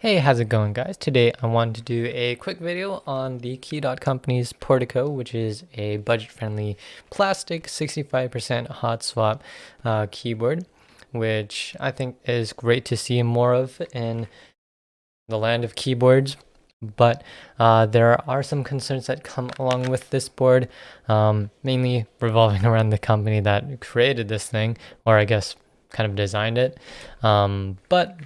Hey, how's it going, guys? Today I wanted to do a quick video on the Key.Company's Portico, which is a budget-friendly plastic 65% hot swap keyboard, which I think is great to see more of in the land of keyboards. But there are some concerns that come along with this board, mainly revolving around the company that created this thing, or I guess kind of designed it. But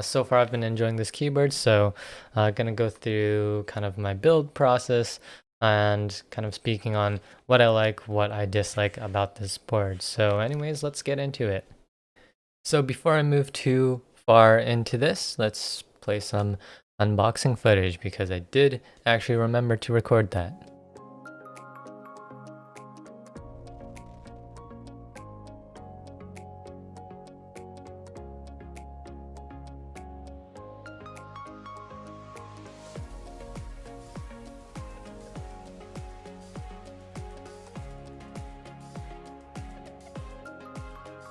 so far I've been enjoying this keyboard, so gonna go through kind of my build process and kind of speaking on what I like, what I dislike about this board. So anyways, let's get into it. So before I move too far into this, let's play some unboxing footage because I did actually remember to record that.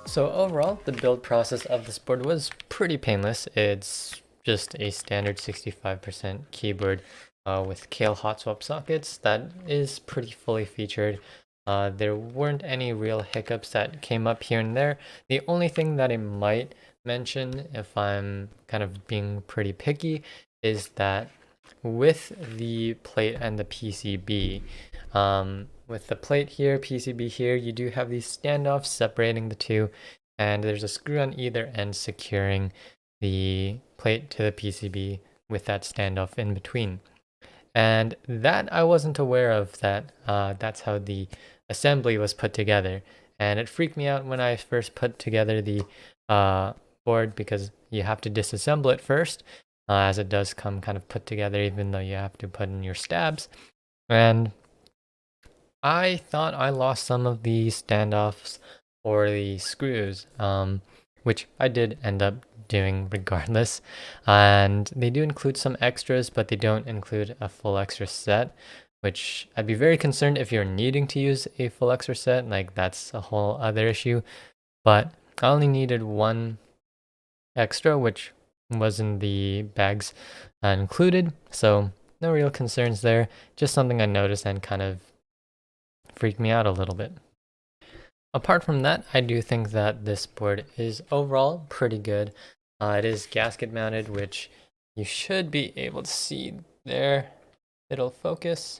So overall, the build process of this board was pretty painless. It's just a standard 65% keyboard with Kale hot swap sockets that is pretty fully featured. There weren't any real hiccups that came up here and there. The only thing that I might mention, if I'm kind of being pretty picky, is that with the plate and the PCB, with the plate here, PCB here, you do have these standoffs separating the two, and there's a screw on either end securing the plate to the PCB with that standoff in between. And that I wasn't aware of that that's how the assembly was put together. And it freaked me out when I first put together the board because you have to disassemble it first, as it does come kind of put together even though you have to put in your stabs. And I thought I lost some of the standoffs or the screws, which I did end up doing regardless. And they do include some extras, but they don't include a full extra set, which I'd be very concerned if you're needing to use a full extra set. Like, that's a whole other issue. But I only needed one extra, which was in the bags included. So no real concerns there. Just something I noticed and kind of freaked me out a little bit. Apart from that, I do think that this board is overall pretty good. It is gasket mounted, which you should be able to see there. It'll focus.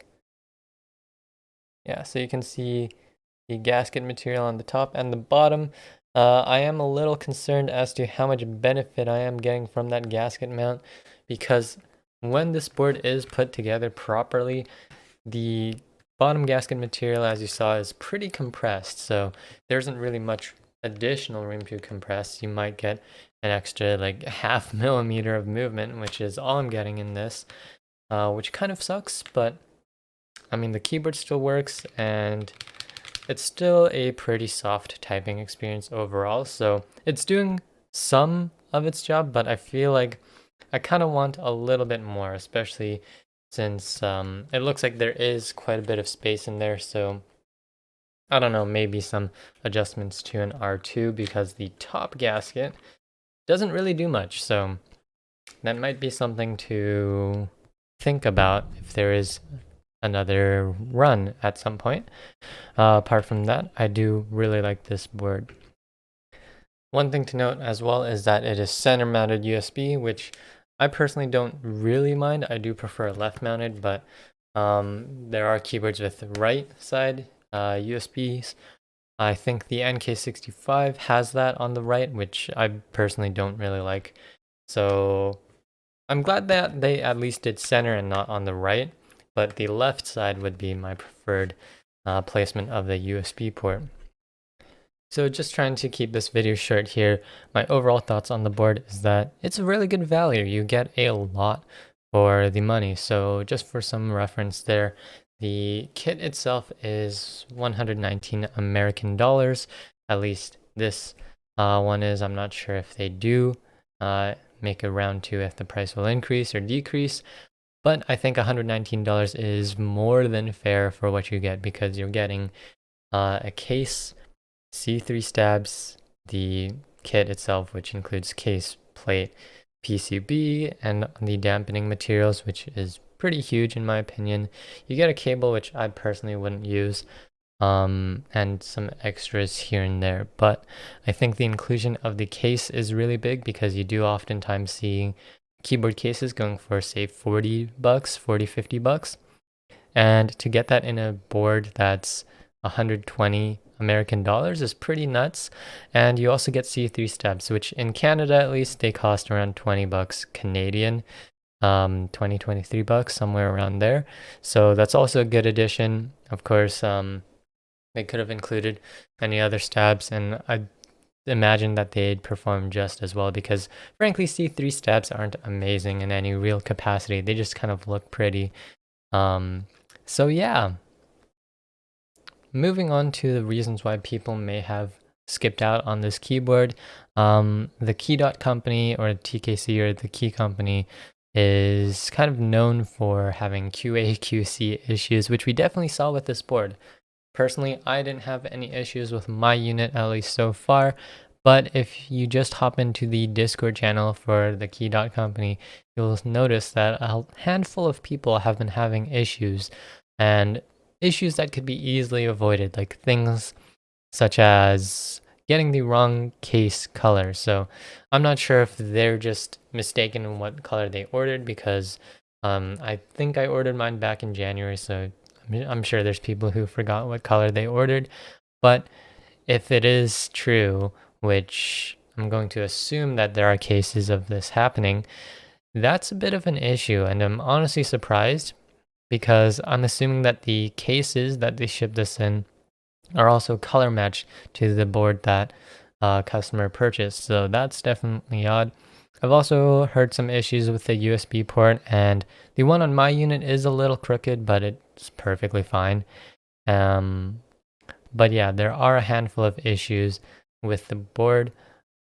Yeah, so you can see the gasket material on the top and the bottom. I am a little concerned as to how much benefit I am getting from that gasket mount, because when this board is put together properly, the bottom gasket material, as you saw, is pretty compressed, so there isn't really much additional room to compress. You might get an extra like ½ millimeter of movement, which is all I'm getting in this, which kind of sucks, but I mean, the keyboard still works and it's still a pretty soft typing experience overall, so it's doing some of its job, but I feel like I kind of want a little bit more, especially since it looks like there is quite a bit of space in there. So I don't know, maybe some adjustments to an R2, because the top gasket doesn't really do much. So that might be something to think about if there is another run at some point. Apart from that, I do really like this board. One thing to note as well is that it is center mounted USB, which I personally don't really mind. I do prefer left mounted, but there are keyboards with right side USBs. I think the NK65 has that on the right, which I personally don't really like. So I'm glad that they at least did center and not on the right, but the left side would be my preferred placement of the USB port. So just trying to keep this video short here, my overall thoughts on the board is that it's a really good value. You get a lot for the money. So just for some reference there, the kit itself is 119 American dollars. At least this one is. I'm not sure if they do make a round to if the price will increase or decrease. But I think $119 is more than fair for what you get, because you're getting a case, C3 stabs, the kit itself, which includes case, plate, PCB and the dampening materials, which is pretty huge in my opinion. You get a cable, which I personally wouldn't use, and some extras here and there. But I think the inclusion of the case is really big because you do oftentimes see keyboard cases going for say 40 bucks, 40, 50 bucks. And to get that in a board that's 120 American dollars is pretty nuts. And you also get C3 steps, which in Canada at least they cost around 20 bucks Canadian, 20, 23 bucks, somewhere around there. So that's also a good addition. Of course, they could have included any other stabs, and I imagine that they'd perform just as well because frankly C3 stabs aren't amazing in any real capacity. They just kind of look pretty. So yeah, moving on to the reasons why people may have skipped out on this keyboard. The Key Company, or TKC, or the Key Company, is kind of known for having QA QC issues, which we definitely saw with this board. Personally, I didn't have any issues with my unit, at least so far. But if you just hop into the Discord channel for the Key Company, you'll notice that a handful of people have been having issues, and issues that could be easily avoided, like things such as getting the wrong case color. So I'm not sure if they're just mistaken in what color they ordered, because I think I ordered mine back in January, so I'm sure there's people who forgot what color they ordered. But if it is true, which I'm going to assume that there are cases of this happening, that's a bit of an issue, and I'm honestly surprised because I'm assuming that the cases that they ship this in are also color matched to the board that customer purchased. So that's definitely odd. I've also heard some issues with the USB port, and the one on my unit is a little crooked, but it's perfectly fine. But yeah, there are a handful of issues with the board.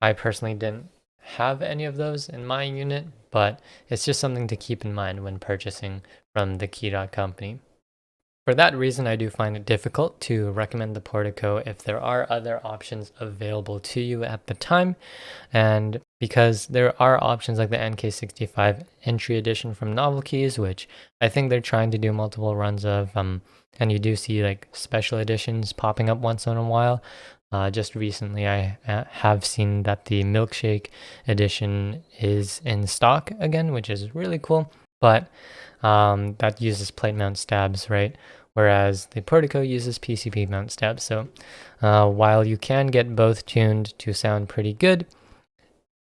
I personally didn't have any of those in my unit, but it's just something to keep in mind when purchasing from the Key Company. For that reason, I do find it difficult to recommend the Portico if there are other options available to you at the time. And because there are options like the NK65 entry edition from NovelKeys, which I think they're trying to do multiple runs of, and you do see like special editions popping up once in a while. Just recently, I have seen that the Milkshake edition is in stock again, which is really cool. But that uses plate mount stabs, right? Whereas the Portico uses PCB mount stabs. So while you can get both tuned to sound pretty good,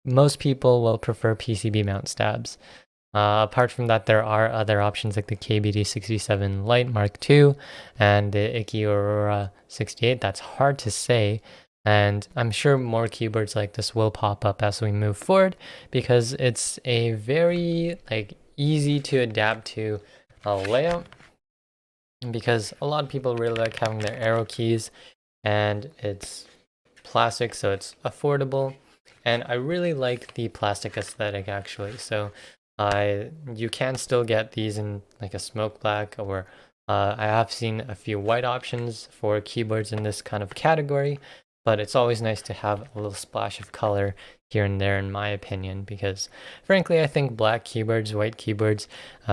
most people will prefer PCB mount stabs. Apart from that, there are other options like the KBD 67 Lite Mark II and the Iki Aurora 68. That's hard to say, and I'm sure more keyboards like this will pop up as we move forward because it's a very easy to adapt to layout, because a lot of people really like having their arrow keys, and it's plastic, so it's affordable, and I really like the plastic aesthetic actually. So you can still get these in like a smoke black, or I have seen a few white options for keyboards in this kind of category, but it's always nice to have a little splash of color here and there, in my opinion, because frankly, I think black keyboards, white keyboards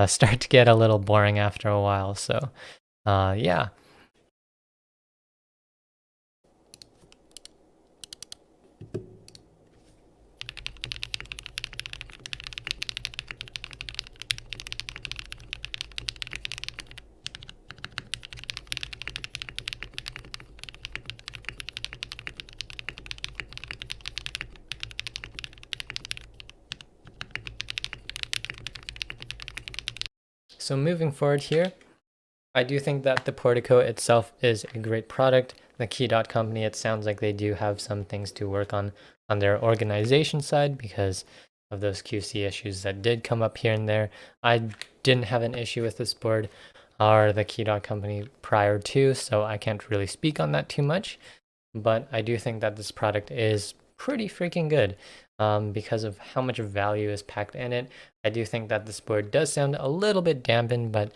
start to get a little boring after a while. So yeah. So moving forward here, I do think that the Portico itself is a great product. The Key Company, it sounds like they do have some things to work on their organization side because of those QC issues that did come up here and there. I didn't have an issue with this board or the Key Company prior to, so I can't really speak on that too much. But I do think that this product is pretty freaking good because of how much value is packed in it. I do think that this board does sound a little bit dampened, but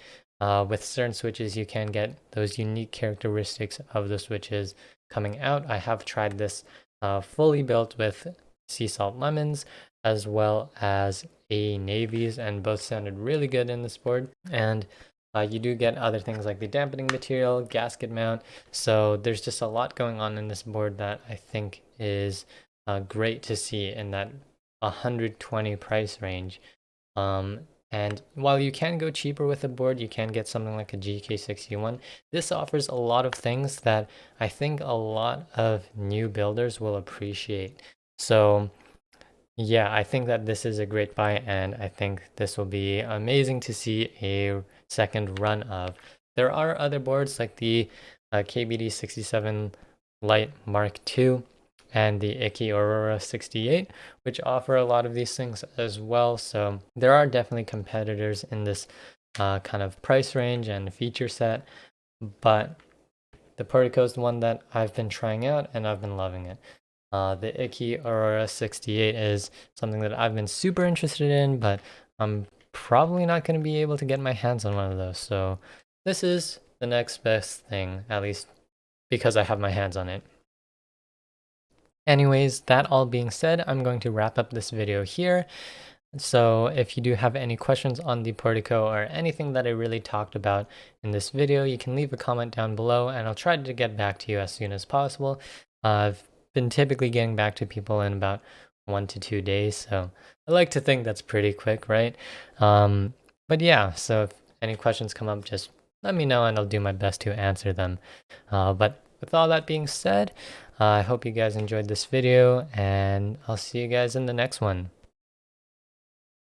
with certain switches, you can get those unique characteristics of the switches coming out. I have tried this fully built with Sea Salt Lemons, as well as a navy's, and both sounded really good in this board. And you do get other things like the dampening material, gasket mount. So there's just a lot going on in this board that I think is great to see in that 120 price range. And while you can go cheaper with the board, you can get something like a GK61. This offers a lot of things that I think a lot of new builders will appreciate. So yeah, I think that this is a great buy, and I think this will be amazing to see a second run of. There are other boards like the KBD 67 Lite Mark II and the Icky Aurora 68, which offer a lot of these things as well. So there are definitely competitors in this kind of price range and feature set, but the Portico is the one that I've been trying out and I've been loving it. The Icky Aurora 68 is something that I've been super interested in, but I'm probably not going to be able to get my hands on one of those. So this is the next best thing, at least because I have my hands on it. Anyways, that all being said, I'm going to wrap up this video here. So if you do have any questions on the Portico or anything that I really talked about in this video, you can leave a comment down below and I'll try to get back to you as soon as possible. I've been typically getting back to people in about 1 to 2 days, so I like to think that's pretty quick, right? But yeah, so if any questions come up, just let me know and I'll do my best to answer them. But with all that being said, I hope you guys enjoyed this video, and I'll see you guys in the next one.